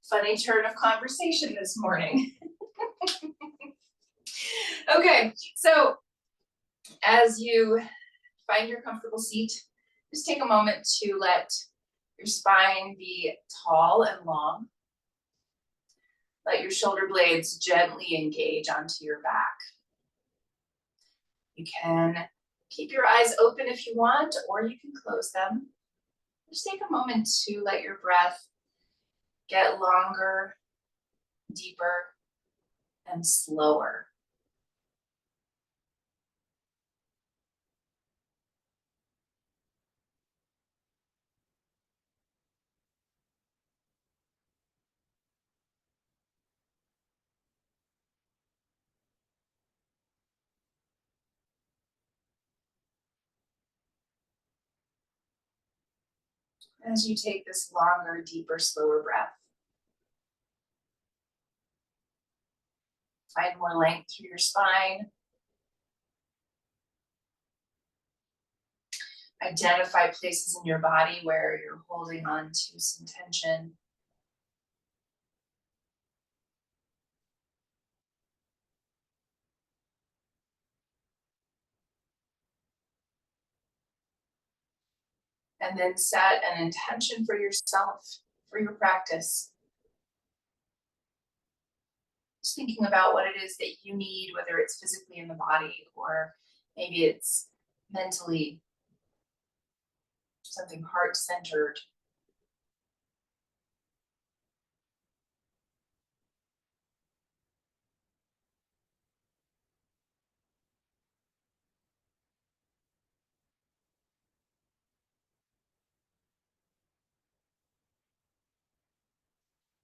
Funny turn of conversation this morning. Okay, so as you find your comfortable seat, just take a moment to let your spine be tall and long. Let your shoulder blades gently engage onto your back. You can keep your eyes open if you want, or you can close them. Just take a moment to let your breath get longer, deeper, and slower. As you take this longer, deeper, slower breath, find more length through your spine. Identify places in your body where you're holding on to some tension. And then set an intention for yourself, for your practice. Just thinking about what it is that you need, whether it's physically in the body or maybe it's mentally, something heart-centered.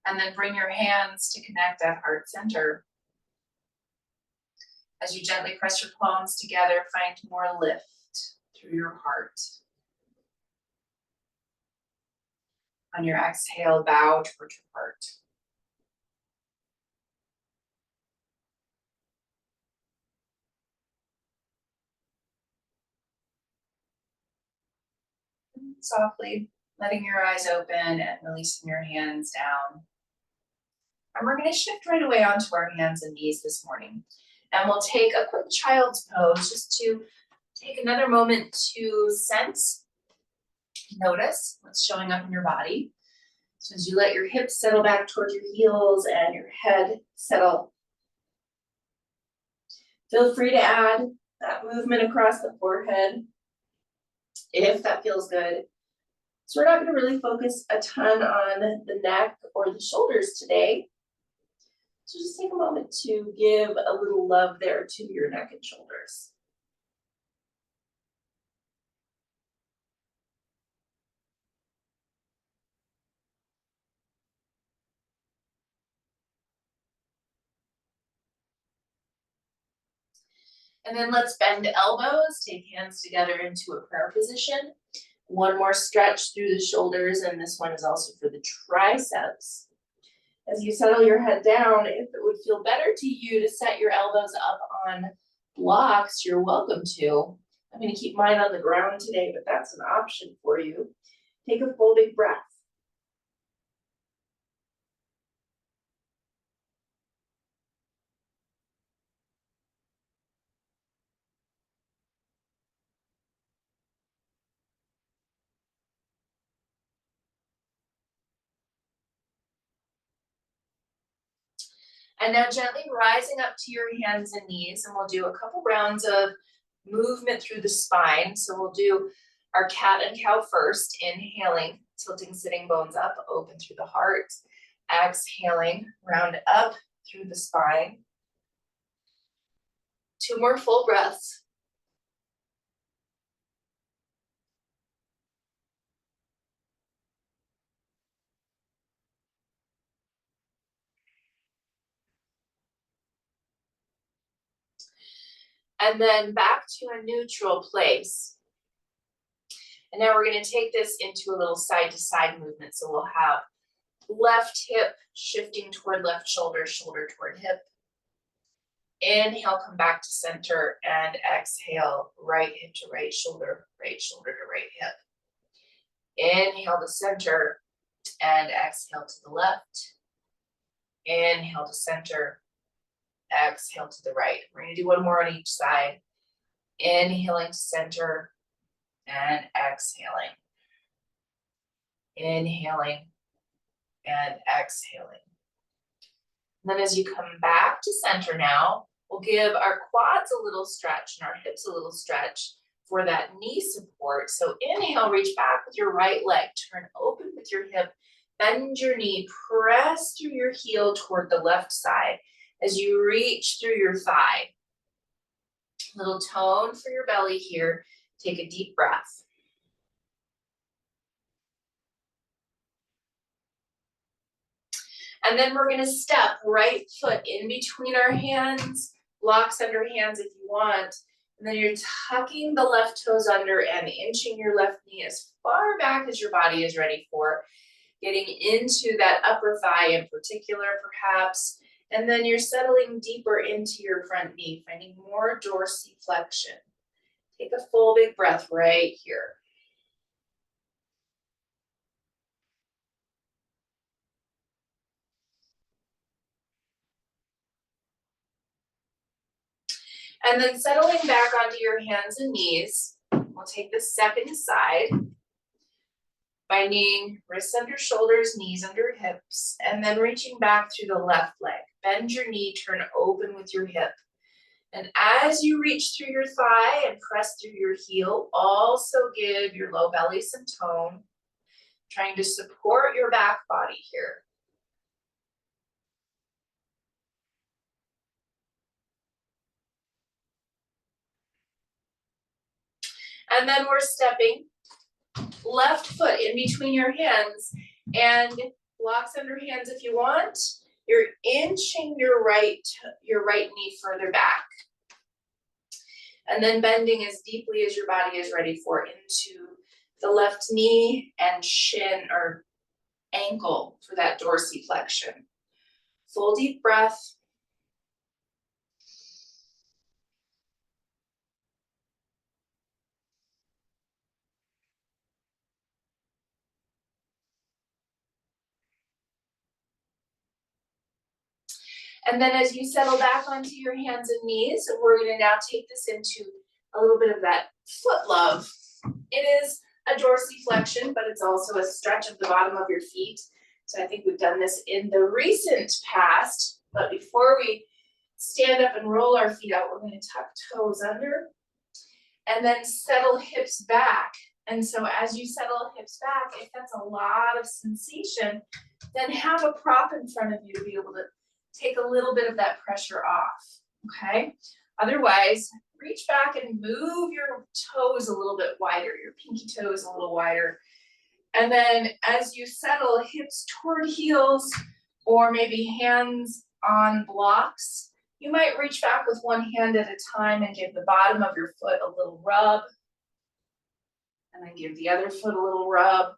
And then bring your hands to connect at heart center. As you gently press your palms together, find more lift through your heart. On your exhale, bow toward your heart. Softly letting your eyes open and releasing your hands down. And we're going to shift right away onto our hands and knees this morning. And we'll take a quick child's pose just to take another moment to sense, notice what's showing up in your body. So as you let your hips settle back towards your heels and your head settle, feel free to add that movement across the forehead if that feels good. So we're not going to really focus a ton on the neck or the shoulders today. So just take a moment to give a little love there to your neck and shoulders. And then let's bend elbows, take hands together into a prayer position. One more stretch through the shoulders, and this one is also for the triceps. As you settle your head down, if it would feel better to you to set your elbows up on blocks, you're welcome to. I'm going to keep mine on the ground today, but that's an option for you. Take a full big breath. And now gently rising up to your hands and knees, and we'll do a couple rounds of movement through the spine. So we'll do our cat and cow first, inhaling, tilting sitting bones up, open through the heart. Exhaling, round up through the spine. 2 more full breaths. And then back to a neutral place. And now we're going to take this into a little side-to-side movement. So we'll have left hip shifting toward left shoulder, shoulder toward hip. Inhale, come back to center, and exhale, right hip to right shoulder to right hip. Inhale to center, and exhale to the left. Inhale to center, exhale to the right. We're gonna do one more on each side. Inhaling to center and exhaling. Inhaling and exhaling. And then as you come back to center now, we'll give our quads a little stretch and our hips a little stretch for that knee support. So inhale, reach back with your right leg, turn open with your hip, bend your knee, press through your heel toward the left side as you reach through your thigh. Little tone for your belly here. Take a deep breath. And then we're gonna step right foot in between our hands, blocks under hands if you want. And then you're tucking the left toes under and inching your left knee as far back as your body is ready for. Getting into that upper thigh in particular, perhaps. And then you're settling deeper into your front knee, finding more dorsiflexion. Take a full big breath right here. And then settling back onto your hands and knees, we'll take the second side, finding wrists under shoulders, knees under hips, and then reaching back through the left leg. Bend your knee, turn open with your hip. And as you reach through your thigh and press through your heel, also give your low belly some tone, trying to support your back body here. And then we're stepping left foot in between your hands and blocks under hands if you want. You're inching your right knee further back. And then bending as deeply as your body is ready for into the left knee and shin or ankle for that dorsiflexion. Full deep breath. And then as you settle back onto your hands and knees, we're gonna now take this into a little bit of that foot love. It is a dorsiflexion, but it's also a stretch of the bottom of your feet. So I think we've done this in the recent past, but before we stand up and roll our feet out, we're gonna tuck toes under and then settle hips back. And so as you settle hips back, if that's a lot of sensation, then have a prop in front of you to be able to take a little bit of that pressure off, okay? Otherwise, reach back and move your toes a little bit wider, your pinky toes a little wider. And then as you settle hips toward heels or maybe hands on blocks, you might reach back with one hand at a time and give the bottom of your foot a little rub. And then give the other foot a little rub.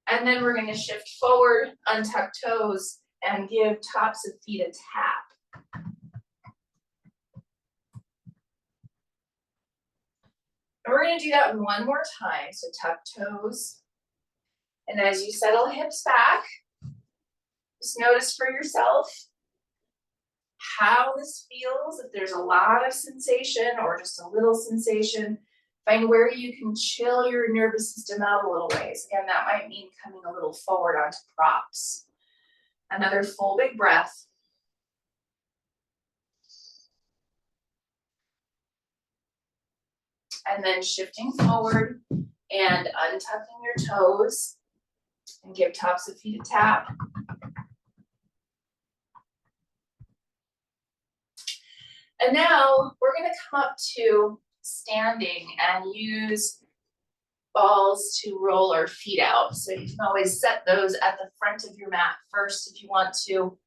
And then we're gonna shift forward, untuck toes, and give tops of feet a tap. And we're gonna do that one more time. So tuck toes. And as you settle hips back, just notice for yourself how this feels. If there's a lot of sensation or just a little sensation, find where you can chill your nervous system out a little ways. Again, that might mean coming a little forward onto props. Another full big breath. And then shifting forward and untucking your toes and give tops of feet a tap. And now we're gonna come up to standing and use balls to roll our feet out. So you can always set those at the front of your mat first if you want to.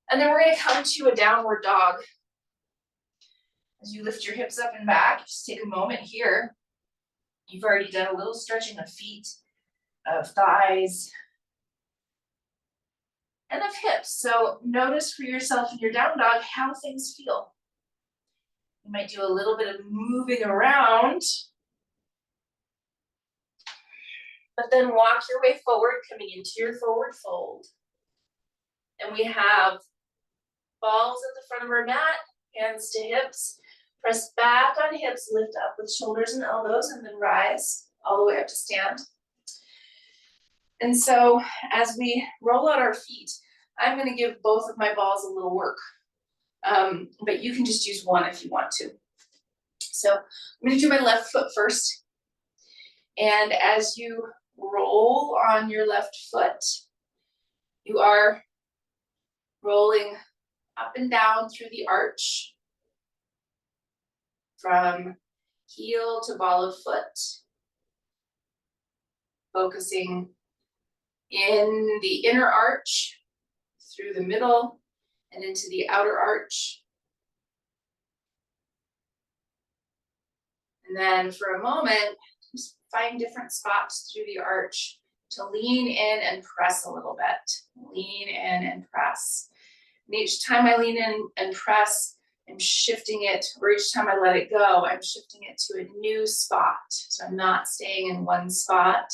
And then we're gonna come to a downward dog. As you lift your hips up and back, just take a moment here. You've already done a little stretching of feet, of thighs, and of hips. So notice for yourself in your down dog how things feel. You might do a little bit of moving around. But then walk your way forward, coming into your forward fold. And we have balls at the front of our mat, hands to hips. Press back on hips, lift up with shoulders and elbows, and then rise all the way up to stand. And so as we roll out our feet, I'm gonna give both of my balls a little work. But you can just use one if you want to. So I'm gonna do my left foot first. And as you roll on your left foot, you are rolling up and down through the arch from heel to ball of foot, focusing in the inner arch, through the middle, and into the outer arch. And then for a moment, just find different spots through the arch to lean in and press a little bit. Lean in and press. And each time I lean in and press, I'm shifting it, or each time I let it go, I'm shifting it to a new spot. So I'm not staying in one spot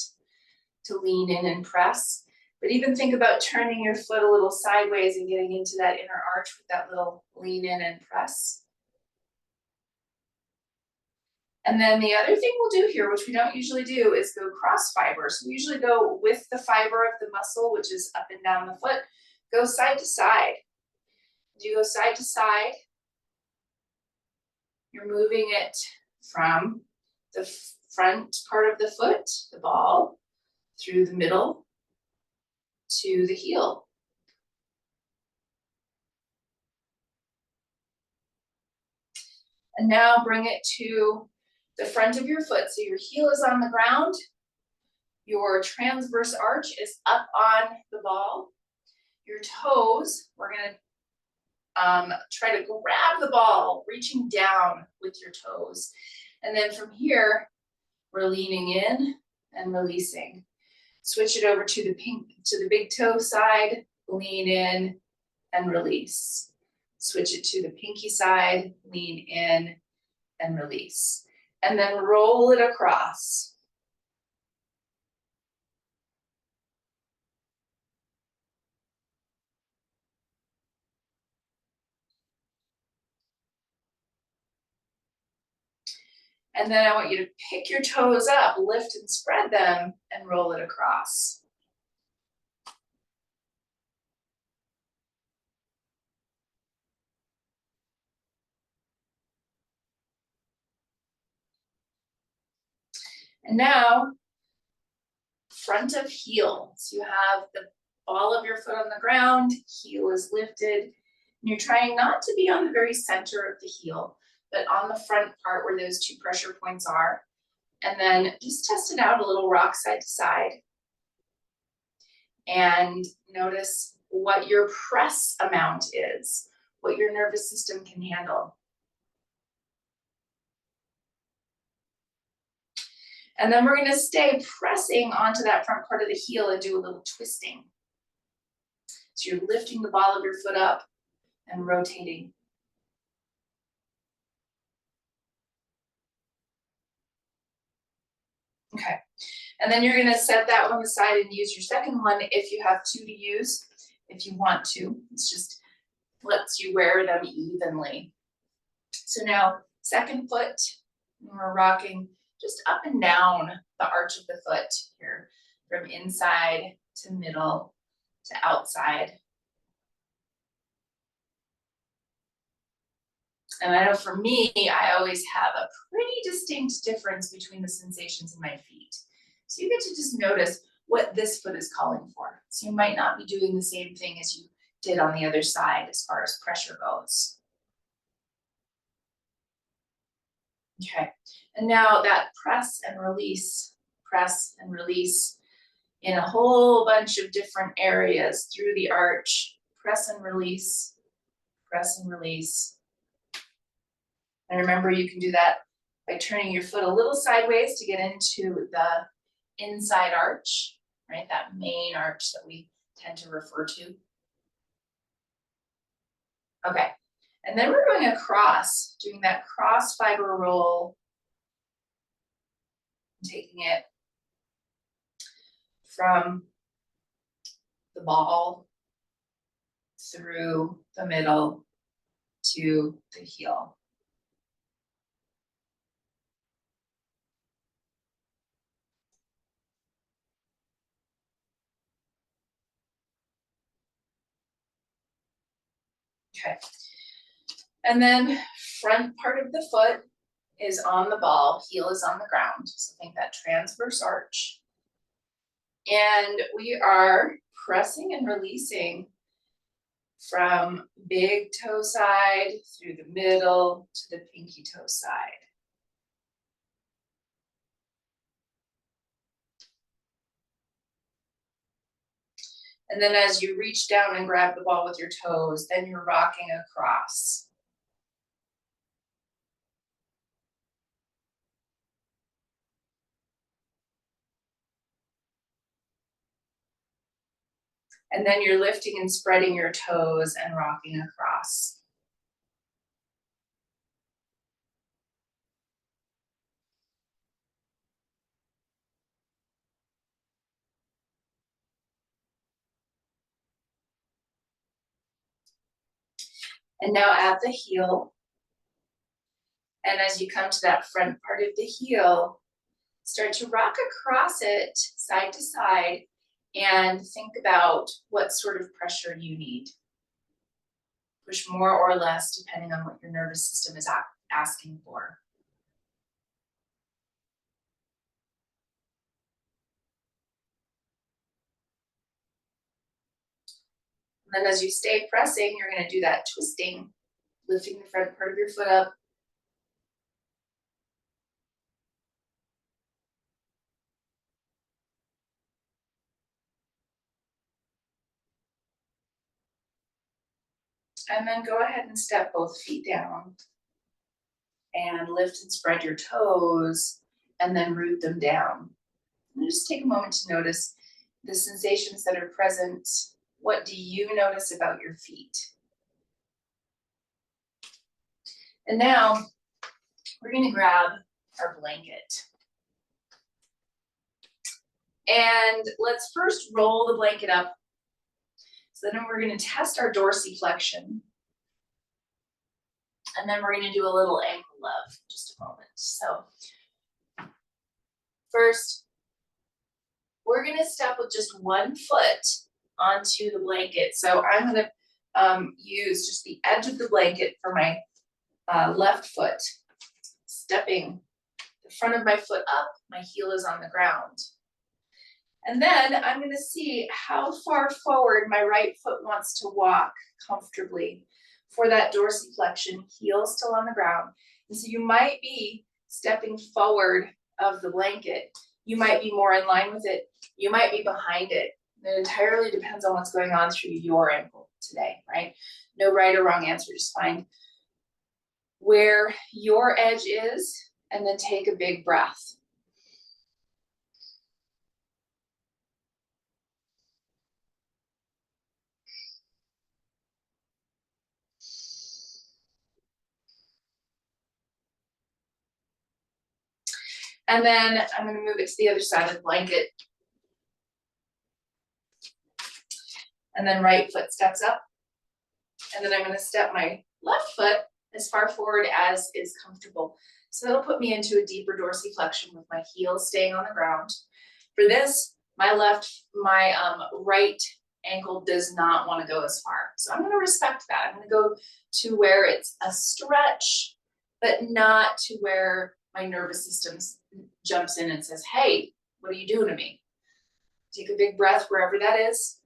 to lean in and press. But even think about turning your foot a little sideways and getting into that inner arch with that little lean in and press. And then the other thing we'll do here, which we don't usually do, is go cross fiber. So we usually go with the fiber of the muscle, which is up and down the foot, go side to side. As you go side to side, you're moving it from the front part of the foot, the ball, through the middle to the heel. And now bring it to the front of your foot. So your heel is on the ground, your transverse arch is up on the ball. Your toes, we're gonna try to grab the ball, reaching down with your toes. And then from here, we're leaning in and releasing. Switch it over to the big toe side, lean in and release. Switch it to the pinky side, lean in and release. And then roll it across. And then I want you to pick your toes up, lift and spread them, and roll it across. And now, front of heel. So you have the ball of your foot on the ground, heel is lifted, and you're trying not to be on the very center of the heel, but on the front part where those two pressure points are. And then just test it out a little, rock side to side. And notice what your press amount is, what your nervous system can handle. And then we're gonna stay pressing onto that front part of the heel and do a little twisting. So you're lifting the ball of your foot up and rotating. Okay, and then you're gonna set that one aside and use your second one if you have two to use, if you want to. It's just lets you wear them evenly. So now, second foot, we're rocking just up and down the arch of the foot here, from inside to middle to outside. And I know for me, I always have a pretty distinct difference between the sensations in my feet. So you get to just notice what this foot is calling for. So you might not be doing the same thing as you did on the other side as far as pressure goes. Okay, and now that press and release in a whole bunch of different areas through the arch. Press and release, press and release. And remember, you can do that by turning your foot a little sideways to get into the inside arch, right? That main arch that we tend to refer to. Okay, And then we're going across, doing that cross fiber roll, taking it from the ball through the middle to the heel. Okay. And then front part of the foot is on the ball, heel is on the ground. So think that transverse arch. And we are pressing and releasing from big toe side through the middle to the pinky toe side. And then as you reach down and grab the ball with your toes, then you're rocking across. And then you're lifting and spreading your toes and rocking across. And now at the heel. And as you come to that front part of the heel, start to rock across it side to side and think about what sort of pressure you need. Push more or less depending on what your nervous system is asking for. And then as you stay pressing, you're going to do that twisting, lifting the front part of your foot up. And then go ahead and step both feet down and lift and spread your toes and then root them down. And just take a moment to notice the sensations that are present. What do you notice about your feet? And now we're going to grab our blanket. And let's first roll the blanket up. So then we're going to test our dorsiflexion. And then we're going to do a little ankle love in just a moment. So first, we're going to step with just one foot onto the blanket. So I'm going to use just the edge of the blanket for my left foot, stepping the front of my foot up, my heel is on the ground. And then I'm going to see how far forward my right foot wants to walk comfortably for that dorsiflexion, heel still on the ground. And so you might be stepping forward of the blanket. You might be more in line with it. You might be behind it. It entirely depends on what's going on through your ankle today, right? No right or wrong answer, just find where your edge is and then take a big breath. And then I'm going to move it to the other side of the blanket. And then right foot steps up. And then I'm going to step my left foot as far forward as is comfortable. So that'll put me into a deeper dorsiflexion with my heel staying on the ground. For this, my right ankle does not want to go as far. So I'm going to respect that. I'm going to go to where it's a stretch, but not to where my nervous system jumps in and says, hey, what are you doing to me? Take a big breath wherever that is.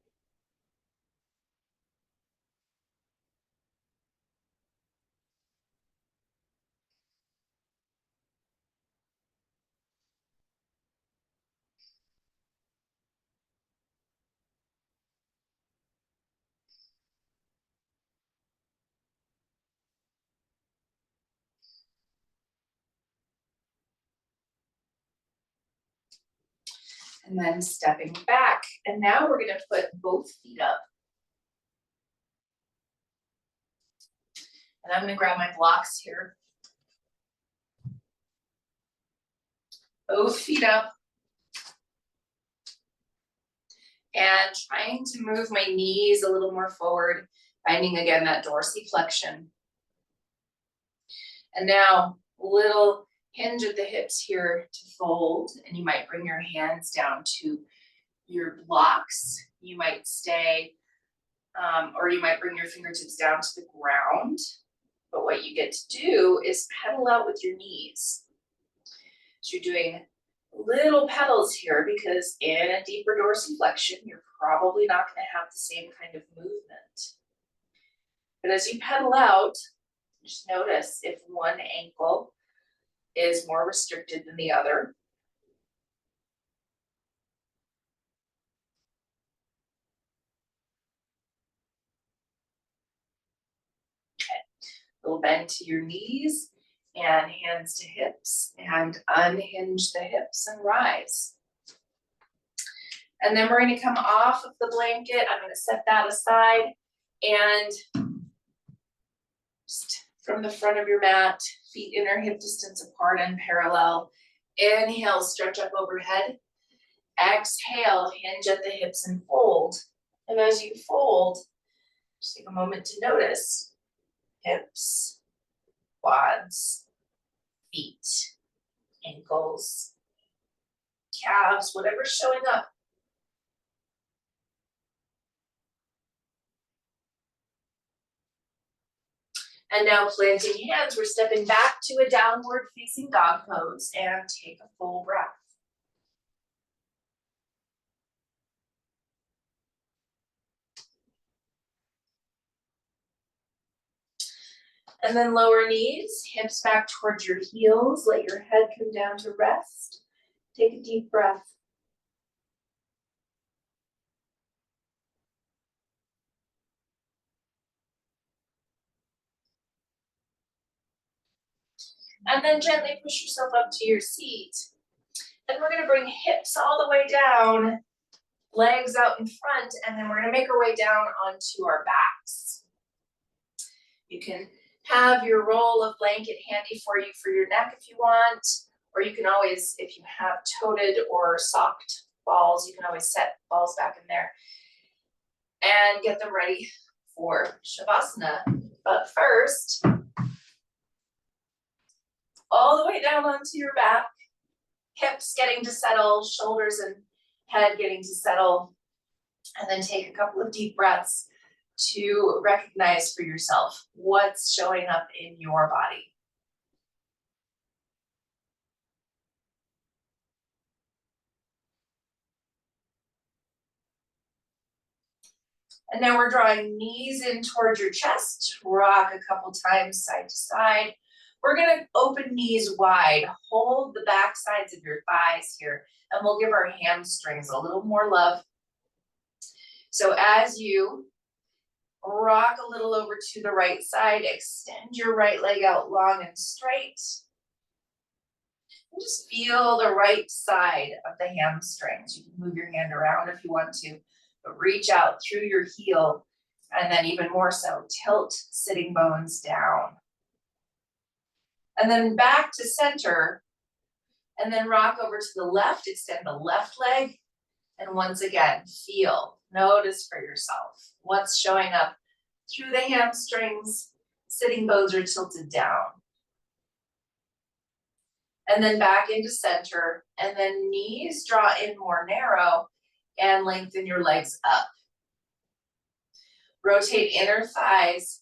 And then stepping back. And now we're going to put both feet up. And I'm gonna grab my blocks here. Both feet up. And trying to move my knees a little more forward, finding again that dorsiflexion. And now little hinge at the hips here to fold, and you might bring your hands down to your blocks. You might stay, or you might bring your fingertips down to the ground. But what you get to do is pedal out with your knees. So you're doing little pedals here because in a deeper dorsiflexion, you're probably not going to have the same kind of movement. But as you pedal out, just notice if one ankle is more restricted than the other. Okay, little bend to your knees and hands to hips, and unhinge the hips and rise. And then we're going to come off of the blanket. I'm going to set that aside, and just from the front of your mat, feet inner hip distance apart and parallel. Inhale, stretch up overhead. Exhale, hinge at the hips and fold. And as you fold, just take a moment to notice hips, quads, feet, ankles, calves, whatever's showing up. And now planting hands, we're stepping back to a downward facing dog pose and take a full breath. And then lower knees, hips back towards your heels. Let your head come down to rest. Take a deep breath. And then gently push yourself up to your seat. And we're gonna bring hips all the way down, legs out in front, and then we're gonna make our way down onto our backs. You can have your roll of blanket handy for you for your neck if you want, or you can always, if you have toted or socked balls, you can always set balls back in there and get them ready for Shavasana. But first, all the way down onto your back, hips getting to settle, shoulders and head getting to settle, and then take a couple of deep breaths to recognize for yourself what's showing up in your body. And now we're drawing knees in towards your chest, rock a couple times side to side. We're gonna open knees wide, hold the back sides of your thighs here, and we'll give our hamstrings a little more love. So as you rock a little over to the right side, extend your right leg out long and straight. And just feel the right side of the hamstrings. You can move your hand around if you want to, but reach out through your heel, and then even more so, tilt sitting bones down. And then back to center, and then rock over to the left, extend the left leg, and once again, feel, notice for yourself what's showing up through the hamstrings. Sitting bones are tilted down. And then back into center, and then knees draw in more narrow and lengthen your legs up. Rotate inner thighs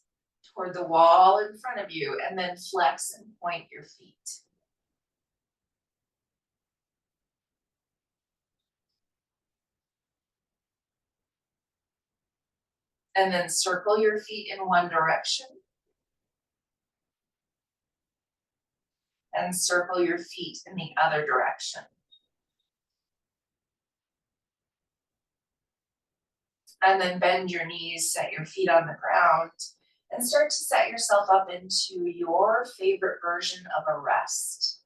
toward the wall in front of you, and then flex and point your feet. And then circle your feet in one direction. And circle your feet in the other direction. And then bend your knees, set your feet on the ground, and start to set yourself up into your favorite version of a rest.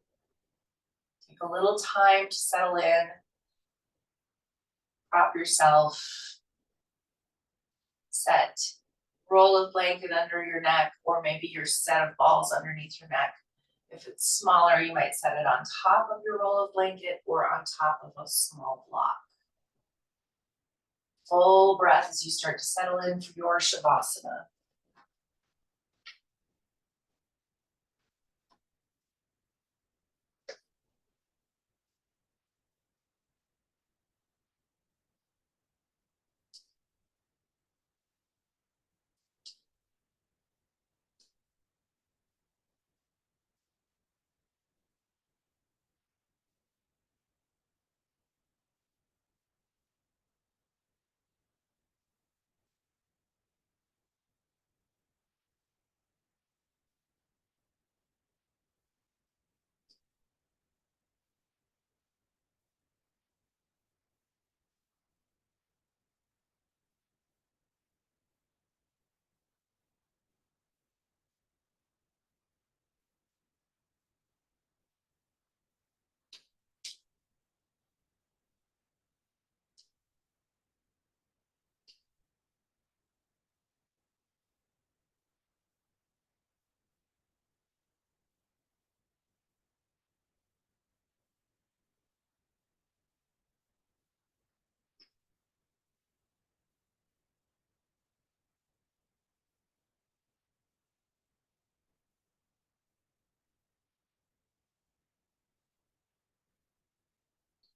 Take a little time to settle in, prop yourself, set roll of blanket under your neck, or maybe your set of balls underneath your neck. If it's smaller, you might set it on top of your roll of blanket or on top of a small block. Full breath as you start to settle in for your Shavasana.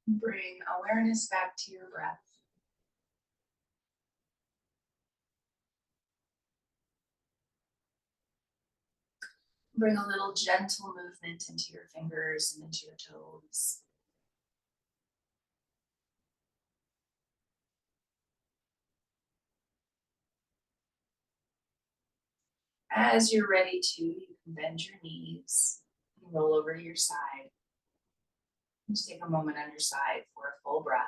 Bring awareness back to your breath. Bring a little gentle movement into your fingers and into your toes. As you're ready to, you can bend your knees and roll over to your side. Just take a moment on your side for a full breath.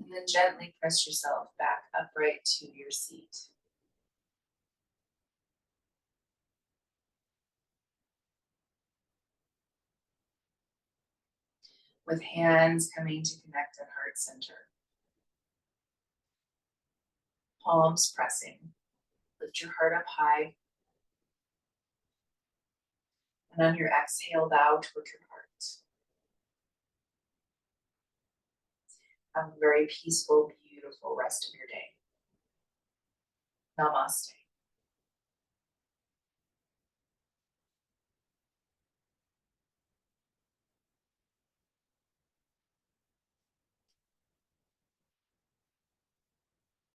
And then gently press yourself back upright to your seat. With hands coming to connect at heart center. Palms pressing. Lift your heart up high. And on your exhale, bow toward your heart. Have a very peaceful, beautiful rest of your day. Namaste.